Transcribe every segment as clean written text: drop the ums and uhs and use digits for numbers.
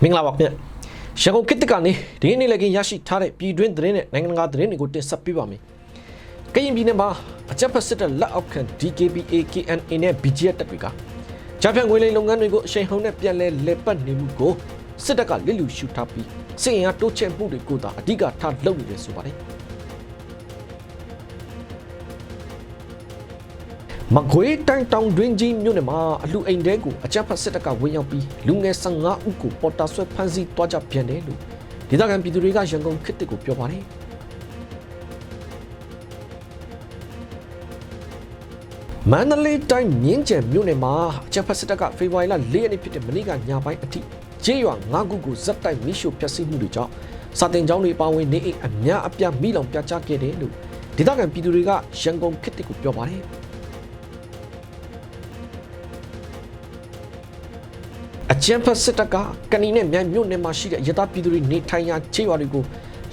မင်္ဂလာပါခင်ဗျရန်ကုန်ခေတ်တကနေဒီနေ့လည်းရရှိထားတဲ့ပြည်တွင်းသတင်းနဲ့နိုင်ငံတကာသတင်းတွေကိုတင်ဆက်ပေးပါမယ်ကရင်ပြည်နယ်မှာအကြမ်းဖက်စစ်တပ်လက်အောက်ခံ DKBA KNA နဲ့ BGF တပ်တွေကကြားဖြတ်ငွေလိမ်လုပ်ငန်းတွေကိုအရှိန်ဟုန်နဲ့ပြန်လည်ပတ်နေမှုကိုစစ်တပ်ကလစ်လျူရှုထားပြီးစစ်ရင်အားတိုးချဲ့မှုတွေကိုသာအဓိကထားလုပ်နေတယ်ဆိုပါတယ်မကွေးတိုင်းတောင်တွင်းကြီးမြို့နယ်မှာအလူအိမ်တဲကိုအကြမ်းဖက်စစ်တပ်ကဝင်ရောက်ပြီးလူငယ်15ဦးကိုပေါ်တာဆွဲဖမ်းဆီးသွားကြပြန်တယ်လို့ဒေသခံပြည်သူတွေကရန်ကုန်ခေတ်တစ်ကိုပြောပါတယ်မန္တလေးတိုင်းမြင်းကျန်မြို့နယ်မှာအကြမ်းဖက်စစ်တပ်ကဖေဖော်ဝါရီလ4ရက်နေ့ဖြစ်တဲ့မနေ့ကညပိုင်းအထိကျေးရွာ9ခုကိုဇက်တိုက်မိရှို့ဖျက်ဆီးမှုတွေကြောင့်စာတင်ကျောင်းတွေပါဝင်နေအိမ်အများအပြားမိလောင်ပြချခဲ့တယ်လို့ဒေသခံပြည်သူတွေကရန်ကုန်ခေတ်တစ်ကိုပြောပါတယ်အကြမ်းဖက်စစ်တပ်ကကဏီနဲ့မြိုင်မြို့နယ်မှာရှိတဲ့ရသပြည်သူတွေနေထိုင်ရာခြေရွာတွေကိ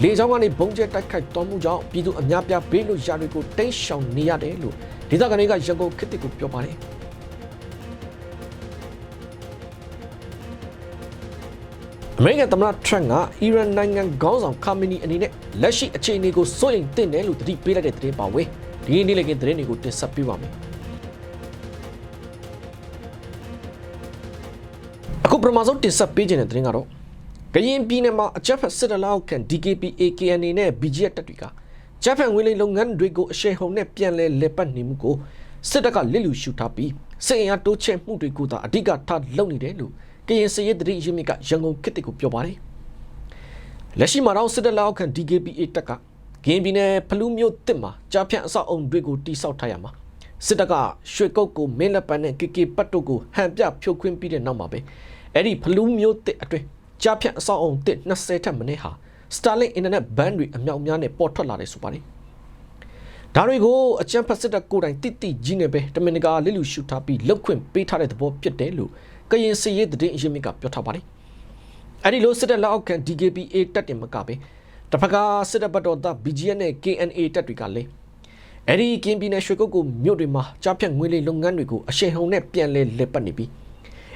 ုလေကြောင်းကနေဘုံကျဲတိုက်ခိုက်တော်မူကြောင့်ပြည်သူအများပြားဘေးလွတ်ရာတွေကိုတိမ်းရှောင်နေရတယ်လို့ဒေသခံတွေကရန်ကုန်ခေတ်တစ်ကိုပြောပါတယ်အမေရိကန်သမ္မတထရန့်ကအီရန်နိုင်ငံခေါင်းဆောင်ခါမီနီအနေနဲ့လက်ရှိအခြေအနေကိုစိုးရိမ်သင့်တယ်လို့သတိပေးလိုက်တဲ့သတင်းပါပဲဒီနေ့လည်းသတင်းတွေကိုတင်ဆက်ပေးပါမယ်အခုပထမဆုံးတင်ဆက်ပေးခြင်းတဲ့သတင်းကတော့ကရင်ပြည်နယ်မှာအကြမ်းဖက်စစ်တပ်လက်အောက်ခံ DKBA KNA နဲ့ BGF တပ်တွေကကြားဖြတ်ငွေလိမ်လုပ်ငန်းတွေကိုအရှိန်ဟုန်နဲ့ပြန်လည်ပတ်နေမှုကိုစစ်တပ်ကလစ်လျူရှုထားပြီးစစ်ရင်အားတိုးချဲ့မှုတွေကိုသာအဓိကထားလုပ်နေတယ်လို့ကရင်စစ်ရေးတရင်းမြစ်ကရန်ကုန်ခေတ်တစ်ကိုပြောပါတယ်လက်ရှိမှာတော့စစ်တပ်လက်အောက်ခံ DKBA တပ်ကကရင်ပြည်နယ်ဖလူးမြို့တစ်မှာကြားဖြတ်အဆောက်အုံတွေကိုတိစောက်ထားရမှာစစ်တပ်ကရွှေကုတ်ကိုမင်းလက်ပန်းနဲ့ KK ပတ်တို့ကိုဟန်ပြဖြုတ်ခွင်းပြီးတဲ့နောက်မှာပဲအဲ့ဒီဖလူးမျိုးတစ်အတွင်းကြားဖြတ်အဆောက်အုံတစ်20ထက်မနည်းဟာ Starlink Internet Band တွေအမြောက်များနဲ့ပေါ်ထွက်လာတယ်ဆိုပါတယ်ဒါတွေကိုအကြမ်းဖက်စစ်တပ်ကိုယ်တိုင်တိတိကြီးနဲ့ပဲတမင်တကာလစ်လူရှုထားပြီးလောက်ခွင့်ပေးထားတဲ့သဘောဖြစ်တယ်လို့ကရင်စစ်ရေးသတင်းအရင်းမြစ်ကပြောထားပါတယ်အဲ့ဒီလိုစစ်တပ်လက်အောက်ခံ DKBA တပ်တင်မကပဲတစ်ဖက်ကစစ်တပ်ဘက်တော်သား BGF နဲ့ KNA တပ်တွေကလည်းအဲ့ဒီကင်းပြည်နယ်ရွှေကုတ်ကိုမြို့တွေမှာကြားဖြတ်ငွေလိမ်လုပ်ငန်းတွေကိုအရှိန်ဟုန်နဲ့ပြန်လည်ပတ်နေပြီ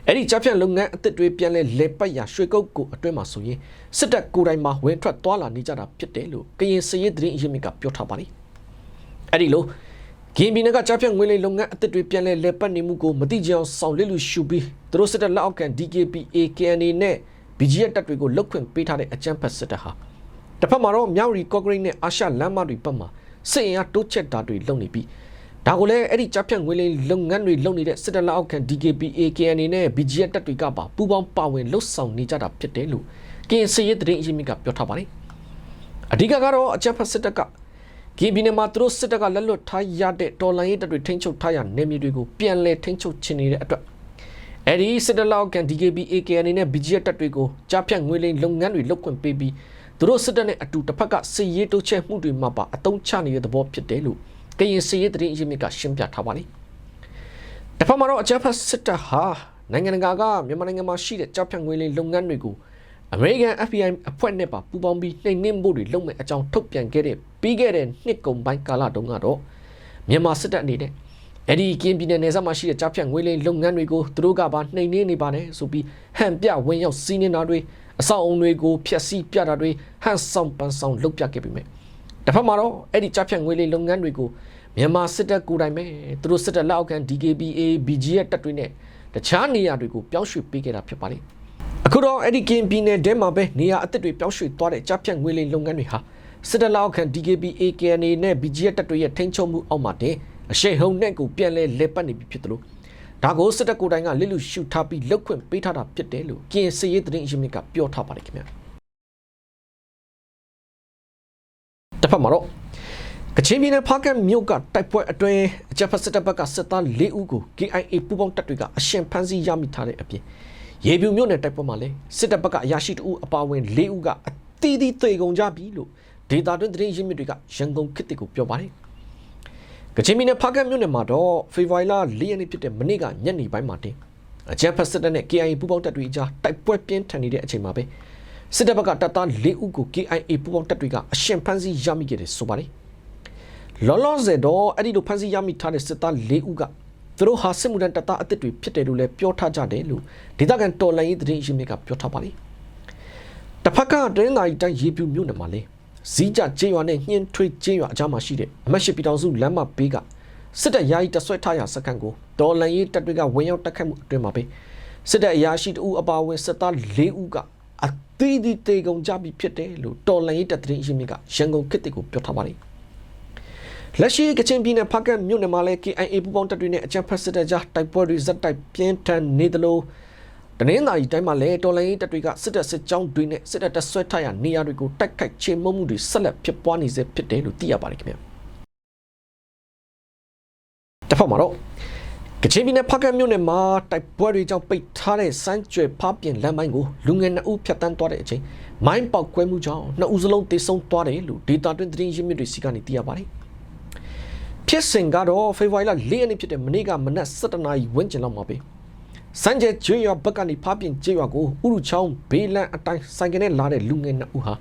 းအဲ့ဒီကြားဖြတ်လုပ်ငန်းအသစ်တွေပြန်လည်ပတ်ရာရွှေကုတ်ကိုအတွင်းမှာဆိုရင်စစ်တပ်ကိုယ်တိုင်မှာဝင်ထွက်သွားလာနေကြတာဖြစ်တယ်လို့ကရင်စစ်ရေးသတင်းအရင်းမြစ်ကပြောထားပါတယ်အဲ့ဒီလိုကင်းပြည်နယ်ကကြားဖြတ်ငွေလိမ်လုပ်ငန်းအသစ်တွေပြန်လည်ပတ်နေမှုကိုမတိကျအောင်ဆောင်လစ်လူရှုပြီးသူတို့စစ်တပ်လက်အောက်ခံ DKBA KNA နဲ့ BGF တပ်တွေကိုလုတ်ခွင့်ပေးထားတဲ့အကြမ်းဖက်စစ်တပ်ဟာတစ်ဖက်မှာတော့မြောက်ရီကော့ဂရိတ်နဲ့အာရှလမ်းမတွေဘက်မှာစစ်ရင်အားတိုးချက်တာတွေလုပ်နေပြီးဒါကိုလည်းအဲ့ဒီကြားဖြတ်ငွေလိမ်လုပ်ငန်းတွေလုပ်နေတဲ့စစ်တပ်လက်အောက်ခံ DKBA KNA နဲ့ BGF တပ်တွေကပါပူးပေါင်းပါဝင်လှုပ်ဆောင်နေကြတာဖြစ်တယ်လို့ကရင်စစ်ရေးသတင်းအရင်းမြစ်ကပြောထားပါတယ်အဓိကကတော့အကြမ်းဖက်စစ်တပ်ကကင်းပြည်နယ်မှာသူတို့စစ်တပ်ကလက်လွတ်ထားရတဲ့တော်လှန်ရေးတပ်တွေထိန်းချုပ်ထားရနယ်မြေတွေကိုပြန်လည်ထိန်းချုပ်ချင်နေတဲ့အတွက်အဲ့ဒီစစ်တပ်လက်အောက်ခံ DKBA KNA နဲ့ BGF တပ်တွေကိုကြားဖြတ်ငွေလိမ်လုပ်ငန်းတွေလုပ်ခွင့်ပေးပြီးသူတို့စစ်တပ်နဲ့အတူတစ်ဖက်ကစစ်ရေးတိုးချဲ့မှုတွေမှာပါအသုံးချနေတဲ့သဘောဖြစ်တယ်လို့ကရင်စစ်ရေးသတင်းအရင်းမြစ်ကရှင်းပြထားပါတယ်။တစ်ဖက်မှာတော့အကြမ်းဖက်စစ်တပ်ဟာနိုင်ငံတကာကမြန်မာနိုင်ငံမှာရှိတဲ့ကြားဖြတ်ငွေလိမ်လုပ်ငန်းတွေကိုအမေရိကန် FBI အဖွဲ့နဲ့ပါပူးပေါင်းပြီးနှိမ်နင်းဖို့တွေလုပ်မဲ့အကြောင်းထုတ်ပြန်ခဲ့တဲ့ပြီးခဲ့တဲ့နှစ်ကုန်ပိုင်းကာလတုန်းကတော့မြန်မာစစ်တပ်အနေနဲ့အဲ့ဒီကင်းပြည်နယ်နယ်စပ်မှာရှိတဲ့ကြားဖြတ်ငွေလိမ်လုပ်ငန်းတွေကိုသူတို့ကပါနှိမ်နင်းနေပါတယ်ဆိုပြီးဟန်ပြဝင်ရောက်စီးနင်းတာတွေအဆောက်အုံတွေကိုဖျက်ဆီးပြတာတွေဟန်ဆောင်ပန်းဆောင်လုပ်ပြခဲ့ပြီးမြဲတစ်ဖက်မှာတော့အဲ့ဒီကြားဖြတ်ငွေလိမ်လုပ်ငန်းတွေကိုမြန်မာစစ်တပ်ကိုယ်တိုင်ပဲသူတို့စစ်တပ်လက်အောက်ခံ DKBA BGF တပ်တွေနဲ့တခြားနေရာတွေကိုပြောင်းရွှေ့ပေးခဲ့တာဖြစ်ပါတယ်အခုတော့အဲ့ဒီကင်းပြည်နယ်ထဲမှာပဲနေရာအသစ်တွေပြောင်းရွှေ့သွားတဲ့ကြားဖြတ်ငွေလိမ်လုပ်ငန်းတွေဟာစစ်တပ်လက်အောက်ခံ DKBA KNA နဲ့ BGF တပ်တွေရဲ့ထိန်းချုပ်မှုအောက်မှာတဲ့အရှိန်ဟုန်နဲ့ကိုပြန်လဲပတ်နေပြီဖြစ်တယ်လို့ဒါကိုစစ်တပ်ကိုယ်တိုင်ကလစ်လူရှုထားပြီးလောက်ခွင့်ပေးထားတာဖြစ်တယ်လို့ကရင်စစ်ရေးသတင်းအရင်းမြစ်ကပြောထားပါတယ်ခင်ဗျာတစ်ဖက်မှာတော့ကချင်ပြည်နယ်ဖားကန့်မြို့ကတိုက်ပွဲအတွင်းအကြမ်းဖက်စစ်တပ်ဘက်ကစစ်သား4ဦးကို KIA ပူးပေါင်းတပ်တွေကအရှင်ဖမ်းဆီးရမိထားတဲ့အပြင်ရေပြူမြို့နယ်တိုက်ပွဲမှာလည်းစစ်တပ်ဘက်ကအရာရှိတဦးအပါအဝင်4ဦးကအသီးသီးသေကုန်ကြပြီလို့ဒေတာတွင်သတင်းရင်းမြစ်တွေကရန်ကုန်ခေတ်ကိုပြောပါတယ်ကချင်ပြည်နယ်ဖားကန့်မြို့နယ်မှာတော့ဖေဖော်ဝါရီလ4ရက်နေ့ဖြစ်တဲ့မနေ့ကညနေပိုင်းမှာတင်အကြမ်းဖက်စစ်တပ်နဲ့ KIA ပူးပေါင်းတပ်တွေအကြားတိုက်ပွဲပြင်းထန်နေတဲ့အချိန်မှာပဲစစ်တပ်ဘက်ကတပ်သား4ဦးကို KIA ပူးပေါင်းတပ်တွေကအရှင်ဖမ်းဆီးရမိခဲ့တယ်ဆိုပါတယ်လောလောဆယ်တော့အဲ့ဒီလိုဖမ်းဆီးရမိထားတဲ့စစ်သား4ဦးကသူတို့ဟာစစ်မှုထမ်းတပ်သားအသစ်တွေဖြစ်တယ်လို့လည်းပြောထားကြတယ်လို့ဒေသခံတော်လှန်ရေးသတင်းရင်းမြစ်ကပြောထားပါတယ် တဖက်ကတရင်သာရီတိုင်းရေပြူမြို့နယ်မှာလေဇီးကြကျေးရွာနဲ့နှင်းထွေးကျေးရွာအကြားမှာရှိတဲ့အမတ်ရှိပြည်တော်စုလမ်းမဘေးကစစ်တပ်ယာယီတဆွဲထားရာစခန်းကိုဒေါ်လန်ရေးတပ်တွေကဝင်ရောက်တိုက်ခတ်မှုအတွင်းမှာပဲစစ်တပ်အရာရှိတဦးအပါအဝင်စစ်သား၄ဦးကအသီးသီးတေကုန်ကြပြီးဖြစ်တယ်လို့ဒေါ်လန်ရေးတပ်သတင်းအရင်းမြစ်ကရန်ကုန်ခေတ်ကိုပြောထားပါတယ်လက်ရှိကချင်ပြည်နယ်ဖားကန့်မြို့နယ်မှာလည်း KIA ပူးပေါင်းတပ်တွေနဲ့အကြမ်းဖက်စစ်တပ်ကြားတိုက်ပွဲတွေဇက်တိုက်ပြင်းထန်နေသလိုတနင်္သာရီတိုင်းမှာလည်းတော်လိုင်းရေးတပ်တွေကစစ်တပ်စစ်ကြောင်းတွေနဲ့စစ်တပ်တပ်ဆွဲထားရာနေရာတွေကိုတိုက်ခိုက်ချေမှုန်းမှုတွေဆက်လက်ဖြစ်ပွားနေစေဖြစ်တယ်လို့သိရပါတယ်ခင်ဗျာတစ်ဖက်မှာတော့ကချင်ပြည်နယ်ဖားကန့်မြို့နယ်မှာတိုက်ပွဲတွေကြောင့်ပိတ်ထားတဲ့စမ်းကြွယ်ဖားပြင်လမ်းပိုင်းကိုလူငယ်2ဦးဖြတ်တန်းသွားတဲ့အချိန်မိုင်းပေါက်ကွဲမှုကြောင့်2ဦးစလုံးသေဆုံးသွားတယ်လို့ဒေတာတွင်သတင်းရင်းမြစ်တွေစီကနေသိရပါတယ်ဖြစ်စဉ်ကတော့ဖေဖော်ဝါရီလ4ရက်နေ့ဖြစ်တဲ့မနေ့ကမနက်7:00 နာရီဝန်းကျင်လောက်မှာပဲစမ်းကြဲကျွေးရွာဘက်ကနေဖားပြင်ကျွေးရွာကိုဥရုချောင်းဘေးလန်းအတိုင်းဆိုင်ကနေလာတဲ့လူငယ်2ဦးဟာ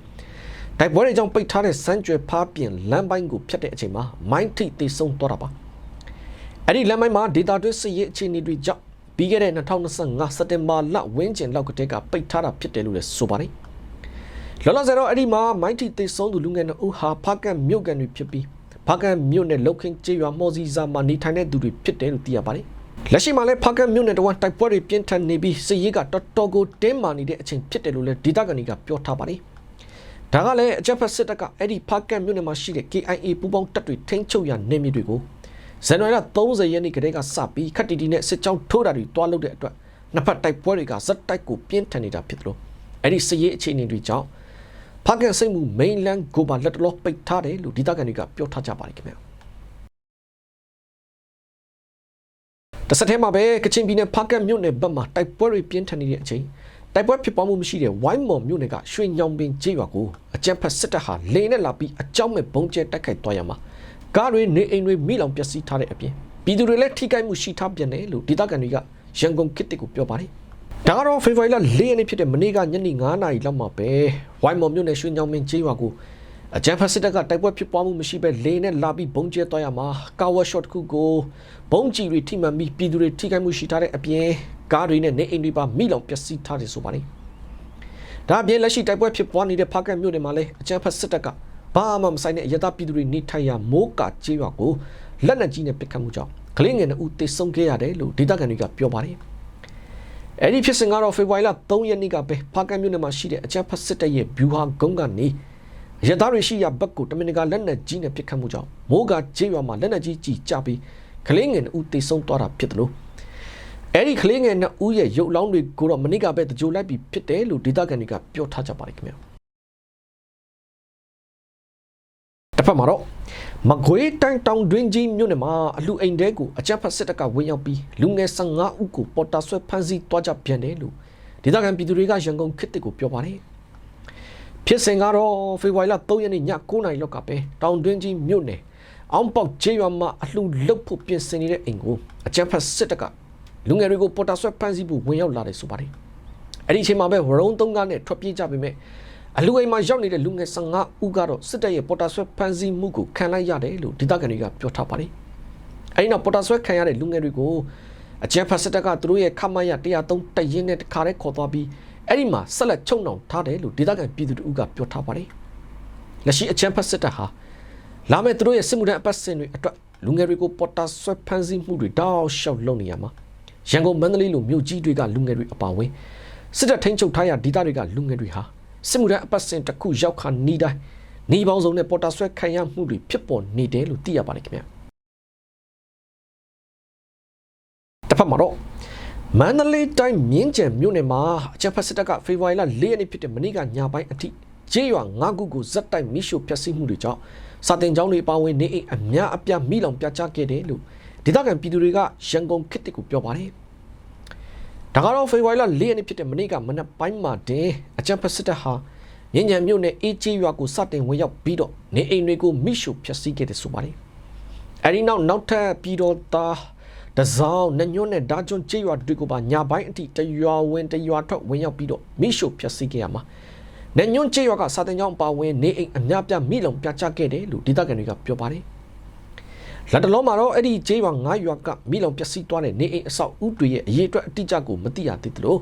တိုက်ပွဲတွေကြောင့်ပိတ်ထားတဲ့စမ်းကြွယ်ဖားပြင်လမ်းပိုင်းကိုဖြတ်တဲ့အချိန်မှာမိုင်းထိသေဆုံးသွားတာပါအဲ့ဒီလမ်းပိုင်းမှာဒေတာတွင်းစစ်ရေးအခြေအနေတွေကြောင့်ပြီးခဲ့တဲ့2025စက်တင်ဘာလဝန်းကျင်လောက်ကတည်းကပိတ်ထားတာဖြစ်တယ်လို့လည်းဆိုပါတယ်လောလောဆယ်တော့အဲ့ဒီမှာမိုင်းထိသေဆုံးသူလူငယ်2ဦးဟာဖားကန့်မြို့ကန်တွေဖြစ်ပြီးဖားကန့်မြို့နယ်လောက်ခင်းကျေးရွာမော်စီစာမှာနေထိုင်တဲ့သူတွေဖြစ်တယ်လို့သိရပါတယ်လက်ရှိမှာလည်းဖားကန့်မြို့နယ်တဝန်တိုက်ပွဲတွေပြင်းထန်နေပြီးစစ်ရေးကတော်တော်ကိုတင်းမာနေတဲ့အချိန်ဖြစ်တယ်လို့လည်းဒေတာကန်တွေကပြောထားပါတယ်ဒါကလည်းအကြမ်းဖက်စစ်တပ်ကအဲ့ဒီဖားကန့်မြို့နယ်မှာရှိတဲ့ KIA ပူးပေါင်းတပ်တွေထိန်းချုပ်ရာနေမြေတွေကိုဇန်နဝါရီလ30ရက်နေ့ကတည်းကစပြီးခတ်တီတီနဲ့စစ်ကြောင်းထိုးတာတွေတွားလုပ်တဲ့အတွက်နှစ်ဖက်တိုက်ပွဲတွေကဇက်တိုက်ကိုပြင်းထန်နေတာဖြစ်တယ်လို့အဲ့ဒီစစ်ရေးအခြေအနေတွေကြောင့်ဖားကန့်စိတ်မှုမိန်လန်းကိုပါလက်တလောပိတ်ထားတယ်လို့ဒေတာကန်တွေကပြောထားကြပါတယ်ခင်ဗျာတဆက်တည်းမှာပဲကချင်ပြည်နယ်ဖားကန့်မြို့နယ်ဘက်မှာတိုက်ပွဲတွေပြင်းထန်နေတဲ့အချိန်တိုက်ပွဲဖြစ်ပွားမှုမရှိတဲ့ဝိုင်းမော်မြို့နယ်ကရွှေညောင်ပင်ကျေးရွာကိုအကြမ်းဖက်စစ်တပ်ဟာလေနဲ့လာပြီးအကြောင်းမဲ့ဘုံကျဲတိုက်ခိုက်သွားရမှာကားတွေနေအိမ်တွေမိလောင်ပျက်စီးထားတဲ့အပြင်ပြည်သူတွေလည်းထိခိုက်မှုရှိထားပြန်တယ်လို့ဒေသခံတွေကရန်ကုန်ခေတ်ကိုပြောပါတယ်ဒါကတော့ဖေဖော်ဝါရီလ4ရက်နေ့ဖြစ်တဲ့မနေ့ကညနေ9:00 နာရီလောက်မှာပဲဝိုင်းမော်မြို့နယ်ရွှေညောင်ပင်ကျေးရွာကိုအကြမ်းဖက်စစ်တပ်ကတိုက်ပွဲဖြစ်ပွားမှုမရှိဘဲလေနဲ့လာပြီးဘုံကျဲသွားရမှာကာဝါရှော့တစ်ခုကိုဘုံကြီးတွေထိမှန်ပြီးပြည်သူတွေထိခိုက်မှုရှိထားတဲ့အပြင်ကားတွေနဲ့နေအိမ်တွေပါမိလောင်ပျက်စီးထားတယ်ဆိုပါတယ်ဒါအပြင်လက်ရှိတိုက်ပွဲဖြစ်ပွားနေတဲ့ဖားကန့်မြို့နယ်မှာလည်းအကြမ်းဖက်စစ်တပ်ကဘာမှမဆိုင်တဲ့အရသာပြည်သူတွေနေထိုင်ရာမိုးကာကျေးရွာကိုလက်နက်ကြီးနဲ့ပစ်ခတ်မှုကြောင့်ကလေးငယ်2ဦးသေဆုံးခဲ့ရတယ်လို့ဒေသခံတွေကပြောပါတယ်အဲ့ဒီဖြစ်စဉ်ကတော့ဖေဖော်ဝါရီလ3ရက်နေ့ကပဲဖားကန့်မြို့နယ်မှာရှိတဲ့အကြမ်းဖက်စစ်တပ်ရဲ့ဗျူဟာကုန်းကနေရသားတွေရှိရာဘက်ကိုတမင်တကာလက်နက်ကြီးနဲ့ပစ်ခတ်မှုကြောင့်မိုးကာကျေးရွာမှာလက်နက်ကြီးကြီးကျပြီးကလေးငယ်2ဦးသေဆုံးသွားတာဖြစ်တယ်လို့အဲ့ဒီကလေးငယ်2ဦးရဲ့ရုပ်လောင်းတွေကိုတော့မနေ့ကပဲတကြိုလိုက်ပြီးဖြစ်တယ်လို့ဒေသခံတွေကပြောထားကြပါတယ်ခင်ဗျာတစ်ဖက်မှာတော့မကွေးတိုင်းတောင်တွင်းကြီးမြို့နယ်မှာအလူအိမ်တဲကိုအကြမ်းဖက်စစ်တပ်ကဝင်ရောက်ပြီးလူငယ်15ဦးကိုပေါ်တာဆွဲဖမ်းဆီးသွားကြပြန်တယ်လို့ဒေသခံပြည်သူတွေကရန်ကုန်ခေတ်ကိုပြောပါတယ်ဖြစ်စဉ်ကတော့ဖေဖော်ဝါရီလ3ရက်နေ့ည9:00 နာရီလောက်ကပဲတောင်တွင်းကြီးမြို့နယ်အောင်ပေါက်ကျေးရွာမှာအလှလုတ်ဖို့ပြင်ဆင်နေတဲ့အိမ်ကိုအကြမ်းဖက်စစ်တပ်ကလူငယ်တွေကိုပေါ်တာဆွဲဖမ်းဆီးဖို့ဝင်ရောက်လာတယ်ဆိုပါတယ်အဲ့ဒီအချိန်မှာပဲဝရုံ3ကားနဲ့ထွက်ပြေးကြပေမဲ့အလူအိမ်မှာရောက်နေတဲ့လူငယ်15ဦးကတော့စစ်တပ်ရဲ့ပေါ်တာဆွဲဖမ်းဆီးမှုကိုခံလိုက်ရတယ်လို့ဒေသခံတွေကပြောထားပါတယ်အဲ့ဒီနောက်ပေါ်တာဆွဲခံရတဲ့လူငယ်တွေကိုအကြမ်းဖက်စစ်တပ်ကသူတို့ရဲ့ခမရ103တပ်ရင်းနဲ့တခါတည်းခေါ်သွားပြီးအဲ့ဒီမှာဆက်လက်ချုံနှောင်ထားတယ်လို့ဒေသခံပြည်သူတို့ကပြောထားပါတယ်လက်ရှိအကြမ်းဖက်စစ်တပ်ဟာလာမဲ့သူတို့ရဲ့စစ်မှုထမ်းအပတ်စဉ်တွေအတွက်လူငယ်တွေကိုပေါ်တာဆွဲဖမ်းဆီးမှုတွေတောက်လျှောက်လုပ်နေရမှာရန်ကုန်မန္တလေးလိုမြို့ကြီးတွေကလူငယ်တွေအပါအဝင်စစ်တပ်ထိန်းချုပ်ထားရာဒေသတွေကလူငယ်တွေဟာစစ်မှုထမ်းအပတ်စဉ်တစ်ခုရောက်ခါနီးတိုင်းနေပေါင်းစုံနဲ့ပေါ်တာဆွဲခံရမှုတွေဖြစ်ပေါ်နေတယ်လို့သိရပါတယ်ခင်ဗျာတစ်ဖက်မှာတော့မန္တလေးတိုင်းမြင်းကြံမြို့နယ်မှာအကြမ်းဖက်စစ်တပ်ကဖေဖော်ဝါရီလ4ရက်နေ့ဖြစ်တဲ့မနေ့ကညပိုင်းအထိကျေးရွာ9ခုကိုဇက်တိုက်မိရှို့ဖျက်ဆီးမှုတွေကြောင့်စာတင်ကျောင်းတွေပါဝင်နေအိမ်အများအပြားမိလောင်ပြချခဲ့တယ်လို့ဒေသခံပြည်သူတွေကရန်ကုန်ခေတ်ကိုပြောပါတယ်ဒါကတော့ဖေဖော်ဝါရီလ4ရက်နေ့ဖြစ်တဲ့မနေ့ကမနက်ပိုင်းမှာတင်အကြမ်းဖက်စစ်တပ်ဟာမြင်းကြံမြို့နယ်အေးကျေးရွာကိုစတင်ဝင်ရောက်ပြီးတော့နေအိမ်တွေကိုမိရှို့ဖျက်ဆီးခဲ့တယ်ဆိုပါတယ်အဲဒီနောက်ထပ်ပြီးတော့တစောင်းနညွန်းနဲ့ဓာကျွန်းကျေးရွာတွေကိုပါညပိုင်းအထိတရွာဝင်တရွာထွက်ဝင်ရောက်ပြီးတော့မိရှို့ဖျက်ဆီးခဲ့ရမှာနညွန်းကျေးရွာကစာတင်ကျောင်းပါဝင်နေအိမ်အများပြမိလောင်ပြချခဲ့တယ်လို့ဒေသခံတွေကပြောပါတယ်လက်တလုံးမှာတော့အဲ့ဒီကျေးရွာ9ရွာကမိလောင်ပျက်စီးသွားတဲ့နေအိမ်အဆောက်အဦတွေရဲ့အရေးအတွက်အတိအကျကိုမသိရသေးသလို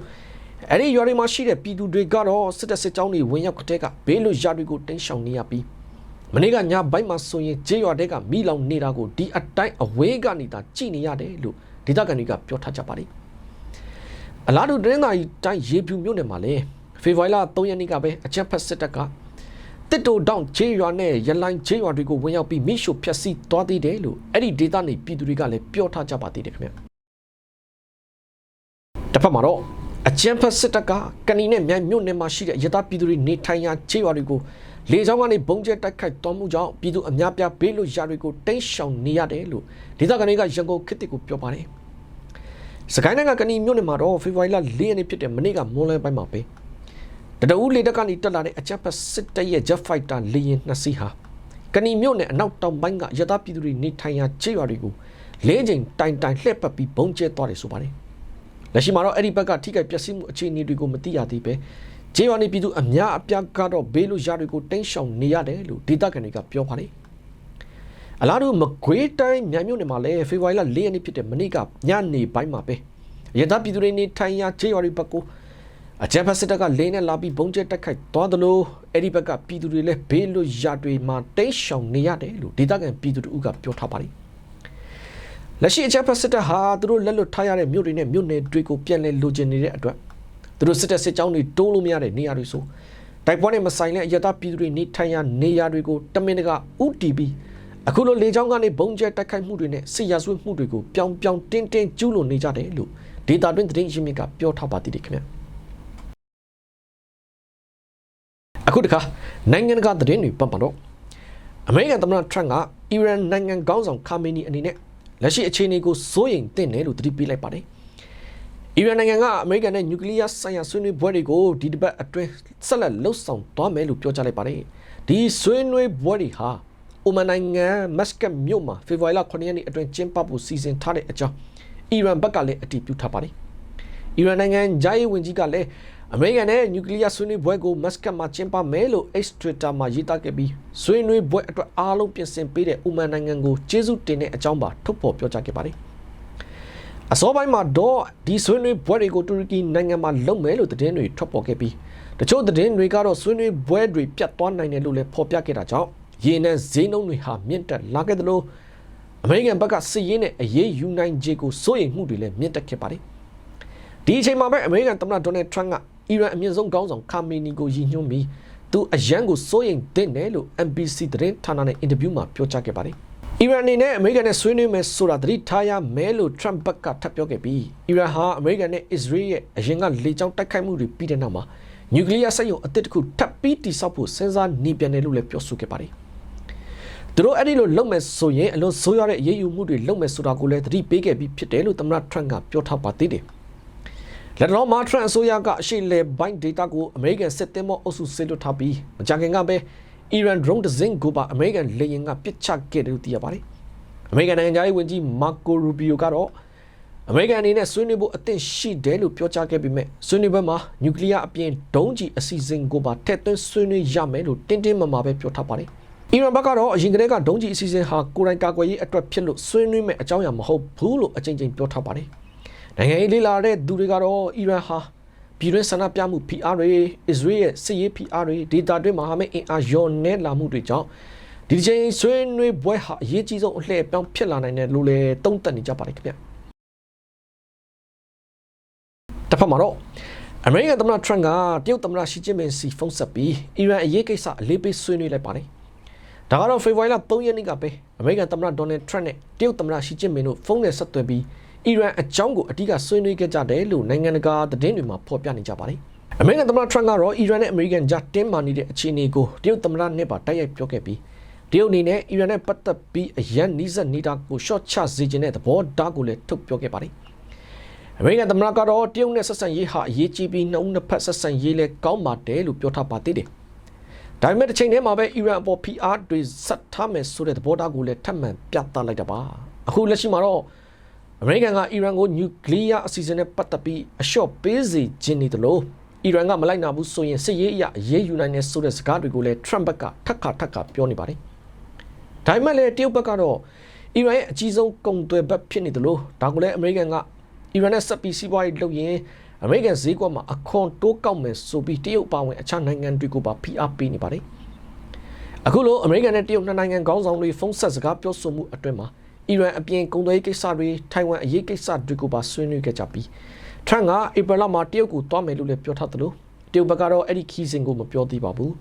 အဲ့ဒီရွာတွေမှာရှိတဲ့ပြည်သူတွေကတော့စစ်တပ်စစ်ကြောင်းတွေဝင်ရောက်ကတဲ့ကဘေးလွတ်ရာတွေကိုတင်းရှောင်နေရပြီးမနေ့ကညဘိုက်မှာဆိုရင်ကျေးရွာတွေကမိလောင်နေတာကိုဒီအတိုင်းအဝေးကနေသာကြည်နေရတယ်လို့ဒေသခံတွေကပြောထားကြပါတယ်အလားတူတင်းသာတိုင်းရေပြူမြို့နယ်မှာလည်းဖေဖော်ဝါရီလ3 ရက်နေ့ကပဲအကြမ်းဖက်စစ်တပ်ကတစ်တိုတောင်ကျေးရွာနဲ့ရလိုင်းကျေးရွာတွေကိုဝင်ရောက်ပြီးမိရှုဖျက်ဆီးသွားသေးတယ်လို့အဲ့ဒီဒေသနေပြည်သူတွေကလည်းပြောထားကြပါသေးတယ်ခင်ဗျတစ်ဖက်မှာတော့အကြမ်းဖက်စစ်တပ်ကကဏီနဲ့မြိုင်မြို့နယ်မှာရှိတဲ့ရသပြည်သူတွေနေထိုင်ရာကျေးရွာတွေကိုလေကြောင်းကနေဘုံကျဲတိုက်ခိုက်တော်မူကြောင့်ပြည်သူအများပြားဘေးလွတ်ရာတွေကိုတိမ်းရှောင်နေရတယ်လို့ဒေသခံတွေကရန်ကုန်ခေတ်တစ်ကိုပြောပါတယ်စကိုင်းတိုင်းကကဏီမြို့နယ်မှာတော့ဖေဖော်ဝါရီလ4 ရက်နေ့ဖြစ်တဲ့မနေ့ကမွန်းလွဲပိုင်းမှာပဲတတဦးလေတပ်ကနေတက်လာတဲ့အကြမ်းဖက်စစ်တပ်ရဲ့ Jet Fighter လေယာဉ်2စီးဟာကဏီမြို့နယ်အနောက်တောင်ပိုင်းကရသပြည်သူတွေနေထိုင်ရာကျေးရွာတွေကို၄ချိန်တိုင်လှည့်ပတ်ပြီးဘုံကျဲသွားတယ်ဆိုပါတယ်လက်ရှိမှာတော့အဲ့ဒီဘက်ကထိခိုက်ပျက်စီးမှုအခြေအနေတွေကိုမသိရသေးပဲကျေးရွာနေပြည်သူအများအပြားကတော့ဘေးလွတ်ရာတွေကိုတင်းရှောင်နေရတယ်လို့ဒေသခံတွေကပြောပါတယ်အလားတူမကွေးတိုင်းမြိုင်မြို့နယ်မှာလည်းဖေဖော်ဝါရီလ4 ရက်နေ့ဖြစ်တဲ့မနေ့ကညနေပိုင်းမှာပဲရသပြည်သူတွေနေထိုင်ရာကျေးရွာတွေဘက်ကိုအကြမ်းဖက်စစ်တပ်ကလေနဲ့လာပြီးဘုံကျဲတိုက်ခိုက်သွားတယ်လို့အဲ့ဒီဘက်ကပြည်သူတွေလည်းဘေးလွတ်ရာတွေမှာတင်းရှောင်နေရတယ်လို့ဒေသခံပြည်သူတို့ကပြောထားပါတယ်လက်ရှိအကြမ်းဖက်စစ်တပ်ဟာသူတို့လက်လွတ်ထားရတဲ့မြို့တွေနဲ့မြို့နယ်တွေကိုပြန်လည်လိုချင်နေတဲ့အတွက်သူတို့စစ်တပ်စစ်ကြောင်းတွေတိုးလို့မရတဲ့နေရာတွေဆိုတိုက်ပွဲနဲ့မဆိုင်တဲ့အရသပြည်သူတွေနေထိုင်ရာနေရာတွေကိုတမင်တကာဥတီပြီးအခုလိုလေကြောင်းကနေဘုံကျဲတိုက်ခိုက်မှုတွေနဲ့စစ်ရာဇဝတ်မှုတွေကိုပြောင်းတင်းကျူးလွန်နေကြတယ်လို့ဒေတာတွင်သတင်းရင်းမြစ်ကပြောထားပါသေးတယ်ခင်ဗျအခုတခါနိုင်ငံတကာသတင်းတွေပတ်ပါတော့အမေရိကန်သမ္မတထရန့်ကအီရန်နိုင်ငံခေါင်းဆောင်ခါမေနီအနေနဲ့လက်ရှိအခြေအနေကိုစိုးရိမ်သင့်တယ်လို့သတိပေးလိုက်ပါတယ်အီရန်နိုင်ငံကအမေရိကန်နဲ့နျူကလ িয়ার ဆိုင်ရာဆွေးနွေးပွဲတွေကိုဒီတစ်ပတ်အတွင်းဆက်လက်လှုပ်ဆောင်သွားမယ်လို့ပြောကြားလိုက်ပါတယ်ဒီဆွေးနွေးပွဲတွေဟာအိုမန်နိုင်ငံမတ်စကတ်မြို့မှာဖေဖော်ဝါရီလ9 ရက်နေ့အတွင်းကျင်းပဖို့စီစဉ်ထားတဲ့အကြောင်းအီရန်ဘက်ကလည်းအတည်ပြုထားပါတယ်အီရန်နိုင်ငံဂျာယီဝန်ကြီးကလည်းအမေရိကန်နဲ့နျူကလ িয়ার ဆွေးနွေးပွဲကိုမတ်စကတ်မှာကျင်းပမယ်လို့ X Twitter မှာရေးသားခဲ့ပြီးဆွေးနွေးပွဲအတွက်အားလုံးပြင်ဆင်ပေးတဲ့အိုမန်နိုင်ငံကိုကျေးဇူးတင်တဲ့အကြောင်းပါထုတ်ဖော်ပြောကြားခဲ့ပါတယ်အစောပိုင်းမှာတော့ဒီဆွေးနွေးပွဲတွေကိုတူရကီနိုင်ငံမှာလုပ်မယ်လို့သတင်းတွေထွက်ပေါ်ခဲ့ပြီးတချို့သတင်းတွေကတော့ဆွေးနွေးပွဲတွေပြတ်သွားနိုင်တယ်လို့လည်းဖော်ပြခဲ့တာကြောင့်ရေနံဈေးနှုန်းတွေဟာမြင့်တက်လာခဲ့သလိုအမေရိကန်ဘက်ကစစ်ရေးနဲ့အရေးယူနိုင်ခြေကိုစိုးရိမ်မှုတွေလည်းမြင့်တက်ခဲ့ပါတယ်ဒီအချိန်မှာပဲအမေရိကန်သမ္မတဒေါ်နယ်ထရန့်ကအီရန်အမြင့်ဆုံးခေါင်းဆောင်ခါမေနီကိုရည်ညွှန်းပြီးသူအရန်ကိုစိုးရိမ်တဲ့တယ်လို့ NBC သတင်းဌာနနဲ့အင်တာဗျူးမှာပြောကြားခဲ့ပါတယ်အီရန်အနေနဲ့အမေရိကန်နဲ့ဆွေးနွေးမယ်ဆိုတာသတိထားရမယ်လို့ထရန့်ဘက်ကထပ်ပြောခဲ့ပြီးအီရန်ဟာအမေရိကန်နဲ့အစ္စရေးရဲ့အရင်ကလေကြောင်းတိုက်ခိုက်မှုတွေပြီးတဲ့နောက်မှာနျူကလ িয়ার စက်ရုံအသစ်တစ်ခုထပ်ပြီးတည်ဆောက်ဖို့စဉ်းစားနေပြန်တယ်လို့လည်းပြောဆိုခဲ့ပါတယ်သူတို့အဲ့ဒီလိုလုပ်မယ်ဆိုရင်အလွန်ဆိုးရွားတဲ့အရေးယူမှုတွေလုပ်မယ်ဆိုတာကိုလည်းသတိပေးခဲ့ပြီးဖြစ်တယ်လို့သမ္မတထရန့်ကပြောထားပါသေးတယ်လက်တော်မှာထရန့်အစိုးရကအရှေ့လေဘိုင်းဒေတာကိုအမေရိကန်စစ်သင်္ဘောအုပ်စုဆေးလွတ်ထားပြီးမကြာခင်ကပဲအီရန် drone တစ်စင်းကိုပါအမေရိကန်လေယာဉ်ကပစ်ချခဲ့တယ်လို့သိရပါတယ်အမေရိကန်နိုင်ငံသားရေးဝန်ကြီးမာကိုရူဘီယိုကတော့အမေရိကန်အနေနဲ့ဆွေးနွေးဖို့အသင့်ရှိတယ်လို့ပြောကြားခဲ့ပေမဲ့ဆွေးနွေးပွဲမှာနျူကလ িয়ার အပြင်ဒုံးကျည်အစီအစဉ်ကိုပါထည့်သွင်းဆွေးနွေးရမယ်လို့တင်းမာပဲပြောထားပါတယ်အီရန်ဘက်ကတော့အရင်ကတည်းကဒုံးကျည်အစီအစဉ်ဟာကိုယ်တိုင်ကာကွယ်ရေးအတွက်ဖြစ်လို့ဆွေးနွေးမဲ့အကြောင်းအရာမဟုတ်ဘူးလို့အကြိမ်ကြိမ်ပြောထားပါတယ်နိုင်ငံရေးလေ့လာတဲ့သူတွေကတော့အီရန်ဟာပြည်တွင်းဆန္ဒပြမှုဖိအားတွေအစ္စရေးရဲ့စစ်ရေးဖိအားတွေဒေတာတွင်းမဟာမိတ်အင်အားလျော့နဲလာမှုတွေကြောင့်ဒီချိန်ဆွေးနွေးပွဲဟာအရေးကြီးဆုံးအလှည့်ပြောင်းဖြစ်လာနိုင်တယ်လို့လည်းသုံးသပ်နေကြပါတယ်ခင်ဗျတစ်ဖက်မှာတော့အမေရိကန်သမ္မတထရန့်ကတရုတ်သမ္မတရှီကျင်းပင်စီဖုန်းဆက်ပြီးအီရန်အရေးကိစ္စအလေးပေးဆွေးနွေးလိုက်ပါတယ်ဒါကတော့ဖေဖော်ဝါရီလ3 ရက်နေ့ကပဲအမေရိကန်သမ္မတဒေါ်နယ်ထရန့်နဲ့တရုတ်သမ္မတရှီကျင်းပင်တို့ဖုန်းနဲ့ဆက်သွယ်ပြီးအီရန်အကြောင်းကိုအဓိကဆွေးနွေးခဲ့ကြတယ်လို့နိုင်ငံတကာသတင်းတွေမှာဖော်ပြနေကြပါတယ်အမေရိကန်သမ္မတထရန့်ကတော့အီရန်နဲ့အမေရိကန်ကြားတင်းမာနေတဲ့အခြေအနေကိုတရုတ်သမ္မတနဲ့ပါတိုက်ရိုက်ပြောခဲ့ပြီးတရုတ်အနေနဲ့အီရန်နဲ့ပတ်သက်ပြီးအရန်နီးစပ်နေတာကိုရှော့ချစေခြင်းတဲ့သဘောထားကိုလည်းထုတ်ပြောခဲ့ပါတယ်အမေရိကန်သမ္မတကတော့တရုတ်နဲ့ဆက်ဆံရေးဟာအရေးကြီးပြီးနှစ်ဦးနှစ်ဖက်ဆက်ဆံရေးလည်းကောင်းပါတယ်လို့ပြောထားပါသေးတယ်ဒါပေမဲ့တစ်ချိန်တည်းမှာပဲအီရန်အပေါ် PR တွေဆက်ထားမယ်ဆိုတဲ့သဘောထားကိုလည်းထပ်မံပြသလိုက်တာပါအခုလက်ရှိမှာတော့အမေရိကန်ကအီရန်ကိုနျူကလ িয়ার အစီအစဉ်နဲ့ပတ်သက်ပြီးအလျှော့ပေးစေခြင်းနေတယ်လို့အီရန်ကမလိုက်နာဘူးဆိုရင်စစ်ရေးအရအရေးယူနိုင်တဲ့ဆိုတဲ့စကားတွေကိုလည်းထရန့်ဘက်ကထပ်ခါပြောနေပါတယ်ဒါပေမဲ့လည်းတရုတ်ဘက်ကတော့အီရန်ရဲ့အကြီးဆုံးကုန်သွယ်ဘက်ဖြစ်နေတယ်လို့ဒါကိုလည်းအမေရိကန်ကအီရန်နဲ့ဆက်ပြီးစီးပွားရေးလုပ်ရင် အမေရိကန်ဈေးကွက်မှာအခွန်တိုးကောက်မယ်ဆိုပြီးတရုတ်ပါဝင်အခြားနိုင်ငံတွေကိုပါဖိအားပေးနေပါတယ်အခုလိုအမေရိကန်နဲ့တရုတ်နှစ်နိုင်ငံခေါင်းဆောင်တွေဖုန်းဆက်စကားပြောဆိုမှုအတွင်းမှာအီရန်အပြင်ကုန်သွယ်ရေးကိစ္စတွေထိုင်ဝမ်အရေးကိစ္စတွေကိုပါဆွေးနွေးခဲ့ကြပြီးထရန့်ကဧပြီလမှာတရုတ်ကိုတွားမယ်လို့လည်းပြောထားသလိုတရုတ်ဘက်ကတော့အဲ့ဒီခီးစဉ်ကိုမပြောသေးပါဘူး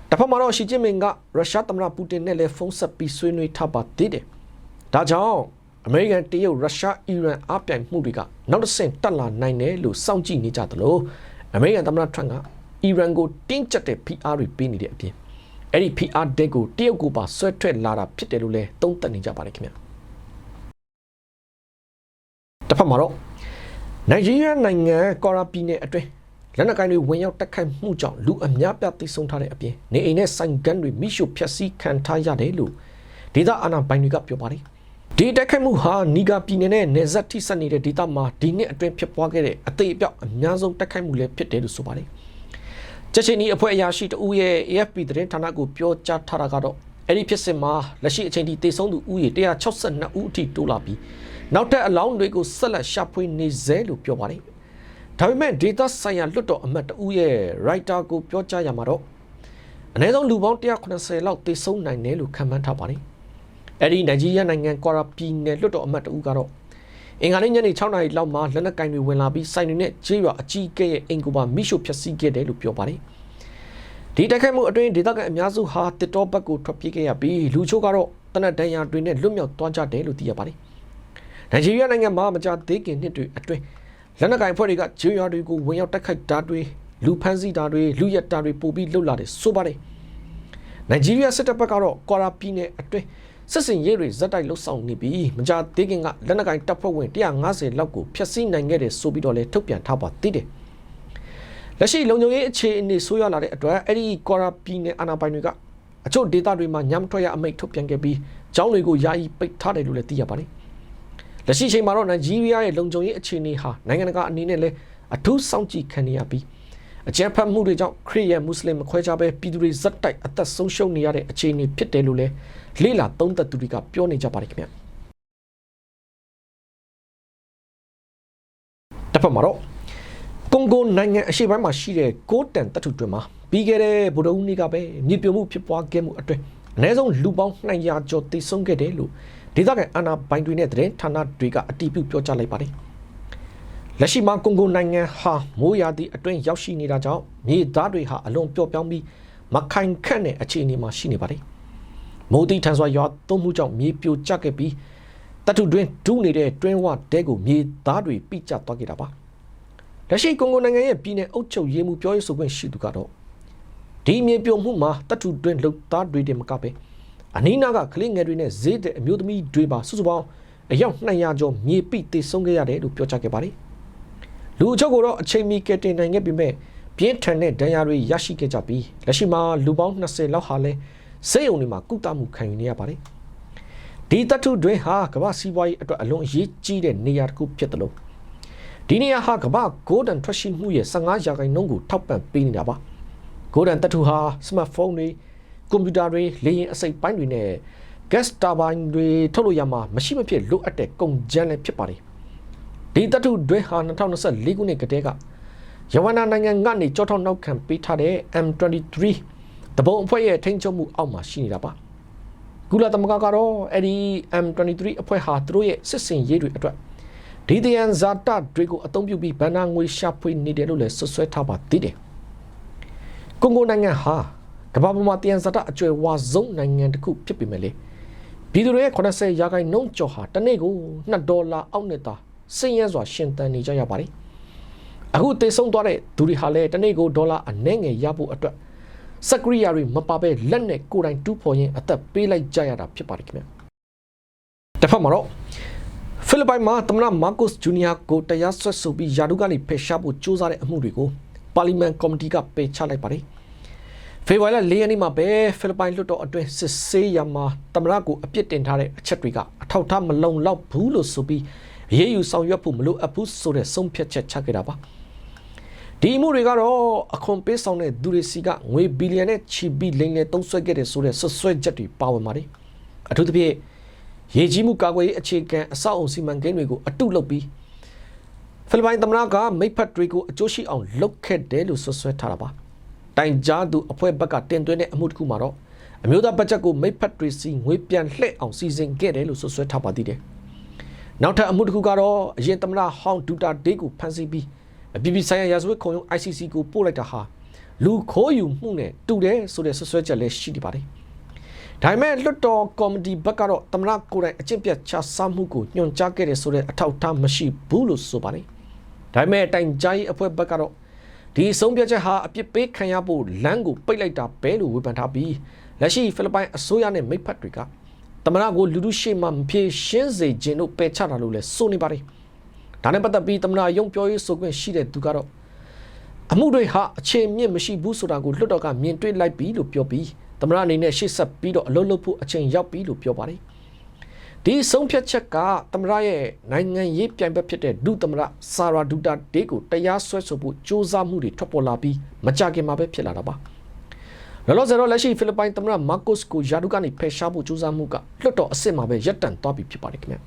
တစ်ဖက်မှာတော့ရှီကျင်းပင်ကရုရှားသမ္မတပူတင်နဲ့လည်းဖုန်းဆက်ပြီးဆွေးနွေးထားပါသေးတယ်ဒါကြောင့်အမေရိကန်တရုတ်ရုရှားအီရန်အားပြိုင်မှုတွေကနောက်တစ်ဆင့်တက်လာနိုင်တယ်လို့စောင့်ကြည့်နေကြသလိုအမေရိကန်သမ္မတထရန့်ကအီရန်ကိုတင်းကျပ်တဲ့ဖိအားတွေပေးနေတဲ့အပြင်အဲ့ဒီဖိအားတဲ့ကိုတရုတ်ကိုပါဆွဲထွက်လာတာဖြစ်တယ်လို့လည်းသုံးသပ်နေကြပါတယ်ခင်ဗျတစ်ဖက်မှာတော့နိုင်ဂျီးရီးယားနိုင်ငံကော်ရာပြည်နယ်အတွင်းလက်နက်ကိုင်တွေဝင်ရောက်တိုက်ခိုက်မှုကြောင့်လူအများပြားသေဆုံးထားတဲ့အပြင်နေအိမ်နဲ့ဆိုင်ကန်းတွေမိရှုဖျက်ဆီးခံထားရတယ်လို့ဒေသအာဏာပိုင်တွေကပြောပါတယ်ဒီတိုက်ခိုက်မှုဟာနီဂါပြည်နယ်နဲ့နယ်စပ်ထိစပ်နေတဲ့ဒေသမှာဒီနှစ်အတွင်းဖြစ်ပွားခဲ့တဲ့အသေးအပြောက်အများဆုံးတိုက်ခိုက်မှုလည်းဖြစ်တယ်လို့ဆိုပါတယ်ချက်ချင်းဒီအဖွဲ့အရာရှိတဦးရဲ့ AFP သတင်းဌာနကိုပြောကြားထားတာကတော့အဲ့ဒီဖြစ်စဉ်မှာလက်ရှိအချိန်ထိသေဆုံးသူဦးရေ162ဦးအထိတိုးလာပြီးနောက်ထပ်အလောင်းတွေကိုဆက်လက်ရှာဖွေနေစေလို့ပြောပါတယ်ဒါပေမဲ့ဒေတာဆိုင်ရာလွတ်တော်အမတ်တဦးရဲ့ writer ကိုပြောကြားရမှာတော့အနည်းဆုံးလူပေါင်း180လောက်သေဆုံးနိုင်တယ်လို့ခန့်မှန်းထားပါတယ်အဲ့ဒီနိုင်ဂျီးရီးယားနိုင်ငံကွာရာပြည်နယ်လွတ်တော်အမတ်တဦးကတော့အင်္ဂါနေ့ညနေ6နာရီလောက်မှာလက်နက်ကင်တွေဝင်လာပြီးစိုင်တွေနဲ့ကြေးရွာအကြီးအကဲရဲ့အိမ်ကိုပါမိရှို့ဖျက်ဆီးခဲ့တယ်လို့ပြောပါတယ်ဒီတိုက်ခိုက်မှုအတွင်းဒေသခံအများစုဟာတစ်တော်ဘက်ကိုထွက်ပြေးခဲ့ရပြီးလူချို့ကတော့တနက်တန်းရာတွေနဲ့လွတ်မြောက်သွားကြတယ်လို့သိရပါတယ်နိုင်ဂျီးရီးယားနိုင်ငံမှာမကြာသေးခင်နှစ်တွေအတွင်းလက်နက်ကင်ဖွဲ့တွေကကြေးရွာတွေကိုဝင်ရောက်တိုက်ခိုက်တာတွေလူဖမ်းဆီးတာတွေလူရက်တာတွေပိုပြီးလှုပ်လာတယ်ဆိုပါတယ်နိုင်ဂျီးရီးယားစစ်တပ်ဘက်ကတော့ကွာရာပြည်နယ်အတွင်းစစ်စင်ရေးတွေဇက်တိုက်လှုပ်ဆောင်နေပြီးမကြာသေးခင်ကလက်နက်ကင်တပ်ဖွဲ့ဝင်150လောက်ကိုဖျက်ဆီးနိုင်ခဲ့တယ်ဆိုပြီးတော့လည်းထုတ်ပြန်ထားပါသေးတယ်လက်ရှိလုံခြုံရေးအခြေအနေဆိုးရွားလာတဲ့အတွက်အဲ့ဒီကွာရာပြည်နယ်အာဏာပိုင်တွေကအချို့ဒေသတွေမှာညမထွက်ရအမိန့်ထုတ်ပြန်ခဲ့ပြီးကျောင်းတွေကိုယာယီပိတ်ထားတယ်လို့လည်းသိရပါတယ်လက်ရှိအချိန်မှာတော့နိုင်ဂျီးရီးယားရဲ့လုံခြုံရေးအခြေအနေဟာနိုင်ငံတကာအနေနဲ့လည်းအထူးစောင့်ကြည့်ခံနေရပြီးအကြမ်းဖက်မှုတွေကြောင့်ခရစ်ယာန်မွတ်စလင်မခွဲခြားဘဲပြည်သူတွေဇက်တိုက်အသက်ဆုံးရှုံးနေရတဲ့အခြေအနေဖြစ်တယ်လို့လည်းလေးလာသုံးသက်သူတွေကပြောနေကြပါတယ်ခင်ဗျတစ်ဖက်မှာတော့ကွန်ဂိုနိုင်ငံအရှေ့ပိုင်းမှာရှိတဲ့ကိုတန်တပ်ထုတွင်မှာပြီးခဲ့တဲ့ဗုဒ္ဓဟူးနေ့ကပဲမြေပြိုမှုဖြစ်ပွားခဲ့မှုအတွင်းအနည်းဆုံးလူပေါင်း200ကျော်သေဆုံးခဲ့တယ်လို့ဒေသခံအာဏာပိုင်တွေနဲ့သတင်းဌာနတွေကအတည်ပြုပြောကြားလိုက်ပါတယ်လက်ရှိမှာကွန်ဂိုနိုင်ငံဟာမိုးရာသီအတွင်းရောက်ရှိနေတာကြောင့်မြေသားတွေဟာအလွန်ပျော့ပြောင်းပြီးမခိုင်ခန့်တဲ့အခြေအနေမှာရှိနေပါတယ်မိုးတိထန်စွာရွာသွန်းမှုကြောင့်မြေပြိုကျခဲ့ပြီးတပ်ထုတွင်ဒူးနေတဲ့တွင်းဝတဲကိုမြေသားတွေပိကျသွားခဲ့တာပါလက်ရှိကွန်ဂိုနိုင်ငံရဲ့ပြည်내အုပ်ချုပ်ရေးမှုပြောရေးဆိုခွင့်ရှိသူကတော့ဒီမြေပြိုမှုမှာတပ်ထုတွင်လုံသားတွေတင်မကပဲအနီးနားကကလေးငယ်တွေနဲ့ဈေးတဲ့အမျိုးသမီးတွေပါစုစုပေါင်းအယောက်200ကျော်မြေပိသေဆုံးခဲ့ရတယ်လို့ပြောကြားခဲ့ပါတယ်လူအချို့ကတော့အချိန်မီကယ်တင်နိုင်ခဲ့ပေမဲ့ပြင်းထန်တဲ့ဒဏ်ရာတွေရရှိခဲ့ကြပြီးလက်ရှိမှာလူပေါင်း20လောက်ဟာလည်းစိတ်ယုံတွေမှာကုသမှုခံယူနေရပါတယ်ဒီတပ်ထုတွေဟာကမ္ဘာစီးပွားရေးအတွက်အလွန်အရေးကြီးတဲ့နေရာတစ်ခုဖြစ်တယ်လို့ဒီနေရာဟာကမ္ဘာဂိုးဒန်ထွက်ရှိမှုရဲ့15%ကိုထောက်ပံ့ပေးနေတာပါဂိုးဒန်တပ်ထုဟာစမတ်ဖုန်းတွေကွန်ပျူတာတွေလေယာဉ်အစိတ်ပိုင်းတွေနဲ့ gas turbine တွေထုတ်လို့ရမှာမရှိမဖြစ်လိုအပ်တဲ့ကုန်ကြမ်းလည်းဖြစ်ပါတယ်ဒီတပ်ထုတွေဟာ2024ခုနှစ်ကတည်းကယမနာနိုင်ငံကနေကြောထောက်နောက်ခံပေးထားတဲ့ M23 တပုံအဖွဲ့ရဲ့ထိန်းချုပ်မှုအောက်မှာရှိနေတာပါကုလသမဂ္ဂကတော့အဲ့ဒီ M23 အဖွဲ့ဟာသူတို့ရဲ့စစ်စင်ရေးတွေအတွက်ဒီတယန်ဇာတာတွေကိုအသုံးပြုပြီးဗန်နာငွေရှာဖွေနေတယ်လို့လည်းဆွဆွဲထားပါသေးတယ်ကွန်ဂိုနိုင်ငံဟာကမ္ဘာပေါ်မှာတယန်ဇာတာအကျွဲဝါဆုံးနိုင်ငံတစ်ခုဖြစ်ပေမဲ့လေပြည်သူတွေရဲ့80%ကျော်ဟာတစ်နေ့ကို$2အောက်နဲ့သာစင်ရဲစွာရှင်သန်နေကြရပါတယ်အခုသေဆုံးသွားတဲ့သူတွေဟာလည်းတစ်နေ့ကို$အနည်းငယ်ရဖို့အတွက်စကရိယာတွေမပါဘဲလက်နဲ့ကိုယ်တိုင်တူးဖော်ရင်းအသက်ပေးလိုက်ကြရတာဖြစ်ပါတယ်ခင်ဗျတစ်ဖက်မှာတော့ဖိလစ်ပိုင်မှာသမ္မတမာကိုစ်ဂျူနီယာကိုတရားစွဲဆိုပြီးယာဒူကနေဖယ်ရှားဖို့ကြိုးစားတဲ့အမှုတွေကိုပါလီမန်ကော်မတီကပယ်ချလိုက်ပါတယ်ဖေဖော်ဝါရီလ4ရက်နေ့မှာပဲဖိလစ်ပိုင်လွှတ်တော်အတွင်းစစ်ဆေးရမှာသမ္မတကိုအပြစ်တင်ထားတဲ့အချက်တွေကအထောက်အထားမလုံလောက်ဘူးလို့ဆိုပြီးအရေးယူဆောင်ရွက်ဖို့မလိုအပ်ဘူးဆိုတဲ့ဆုံးဖြတ်ချက်ချခဲ့တာပါဒီမှုတွေကတော့အခွန်ပေးဆောင်တဲ့သူတွေစီကငွေဘီလီယံနဲ့ချီပြီးလိမ်လည်သုံးစွဲခဲ့တဲ့ဆိုတဲ့ဆွဆွဲချက်တွေပါဝင်ပါတယ်အထူးသဖြင့်ရေကြီးမှုကာကွယ်ရေးအခြေခံအဆောက်အုံစီမံကိန်းတွေကိုအတုလုပ်ပြီး ဖိလစ်ပိုင်သမ္မတကမိတ်ဖက်တွေကိုအကျိုးရှိအောင်လုပ်ခဲ့တယ်လို့ဆွဆွဲထားတာပါတိုင်ကြားသူအဖွဲ့ဘက်ကတင်သွင်းတဲ့အမှုတစ်ခုမှာတော့အမျိုးသားဘတ်ဂျက်ကိုမိတ်ဖက်တွေစီငွေပြန်လှည့်အောင်စီစဉ်ခဲ့တယ်လို့ဆွဆွဲထားပါသေးတယ်နောက်ထပ်အမှုတစ်ခုကတော့အရင်သမ္မတဟောင်းဒူတာဒေးကိုဖမ်းဆီးပြီးအပြည်ပြည်ဆိုင်ရာရာဇဝတ်ခုံရုံး ICC ကိုပို့လိုက်တာဟာလူခိုးယူမှုနဲ့တူတယ်ဆိုတဲ့ဆွဆွဲချက်လည်းရှိနေပါတယ်ဒါပေမဲ့လွှတ်တော်ကော်မတီဘက်ကတော့သမ္မတကိုယ်တိုင်အကျင့်ပြတ်ချစားမှုကိုညွှန်ကြားခဲ့တယ်ဆိုတဲ့အထောက်အထားမရှိဘူးလို့ဆိုပါတယ်ဒါပေမဲ့တိုင်ကြားရေးအဖွဲ့ဘက်ကတော့ဒီဆုံးဖြတ်ချက်ဟာအပြစ်ပေးခံရဖို့လမ်းကိုပိတ်လိုက်တာပဲလို့ဝေဖန်ထားပြီးလက်ရှိဖိလစ်ပိုင်အစိုးရနဲ့မိတ်ဖက်တွေကသမ္မတကိုလူထုရှေ့မှမဖြေရှင်းစေခြင်းတို့ပယ်ချတာလို့လည်းဆိုနေပါတယ်ဒါနဲ့ပတ်သက်ပြီးသမ္မတရုံးပြောရေးဆိုခွင့်ရှိတဲ့သူကတော့အမှုတွေဟာအခြေမြင့်မရှိဘူးဆိုတာကိုလွှတ်တော်ကမြင်တွေ့လိုက်ပြီလို့ပြောပြီးသမ္မတအနေနဲ့ရှေ့ဆက်ပြီးတော့အလုပ်လုပ်ဖို့အချိန်ရောက်ပြီလို့ပြောပါတယ်ဒီဆုံးဖြတ်ချက်ကသမ္မတရဲ့နိုင်ငံရေးပြိုင်ဘက်ဖြစ်တဲ့ဒုသမ္မတဆာရာဒူတာဒေးကိုတရားစွဲဆိုဖို့ကြိုးစားမှုတွေထွက်ပေါ်လာပြီးမကြခင်မှာပဲဖြစ်လာတာပါလောလောဆယ်တော့လက်ရှိဖိလစ်ပိုင်သမ္မတမာကိုစ်ကိုယာဒူကနေဖယ်ရှားဖို့ကြိုးစားမှုကလွှတ်တော်အဆင့်မှာပဲရပ်တန့်သွားပြီဖြစ်ပါတယ်ခင်ဗျ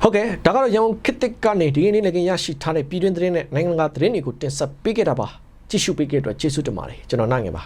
ဟုတ်ကဲ့ဒါကတော့ရန်ကုန်ခေတ်သစ်ကနေဒီနေ့လည်းရရှိထားတဲ့ပြည်တွင်းသတင်းနဲ့နိုင်ငံတကာသတင်းတွေကိုတင်ဆက်ပေးခဲ့တာပါကြည့်ရှုပေးခဲ့တဲ့အတွက်ကျေးဇူးတင်ပါတယ်ကျွန်တော်နိုင်ငယ်ပါ